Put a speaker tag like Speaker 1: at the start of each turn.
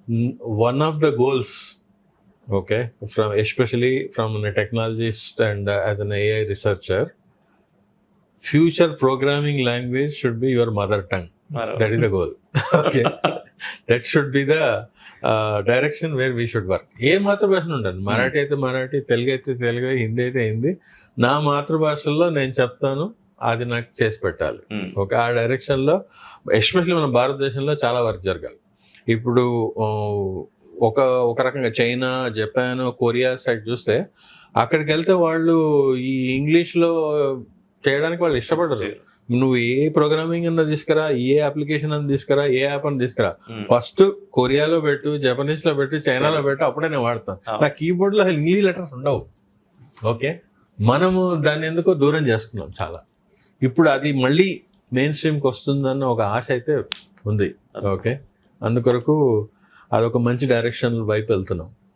Speaker 1: one of the goals, okay, from especially from a technologist and as an AI researcher, future programming language should be your mother tongue. That is the goal. Okay, that should be the direction where we should work. ఏ మాతృభాష ఉండాలి, మరాఠీ అయితే మరాఠీ, తెలుగు అయితే తెలుగు, హిందీ అయితే హిందీ. నా మాతృభాషల్లో నేను చెప్తాను, అది నాకు చేసి పెట్టాలి. ఓకే, ఆ డైరెక్షన్లో ఎస్పెషల్లీ మన భారతదేశంలో చాలా వర్క్ జరగాలి. ఇప్పుడు ఒక రకంగా చైనా, జపాన్, కొరియా సైడ్ చూస్తే అక్కడికి వెళ్తే వాళ్ళు ఈ ఇంగ్లీష్లో చేయడానికి వాళ్ళు ఇష్టపడరు. నువ్వు ఏ ప్రోగ్రామింగ్ అన్న తీసుకురా, ఏ అప్లికేషన్ అని తీసుకురా, ఏ యాప్ అని తీసుకురా, ఫస్ట్ కొరియాలో పెట్టు, జపనీస్ లో పెట్టు, చైనాలో పెట్టు, అప్పుడే నేను వాడతాను. నా కీబోర్డ్ లో ఇంగ్లీష్ లెటర్స్ ఉండవు. ఓకే, మనము దాన్ని ఎందుకో దూరం చేసుకున్నాం చాలా. ఇప్పుడు అది మళ్ళీ మెయిన్ స్ట్రీమ్కి వస్తుందన్న ఒక ఆశ అయితే ఉంది. ఓకే, అందుకొరకు అదొక మంచి డైరెక్షన్ వైపు వెళ్తున్నాం.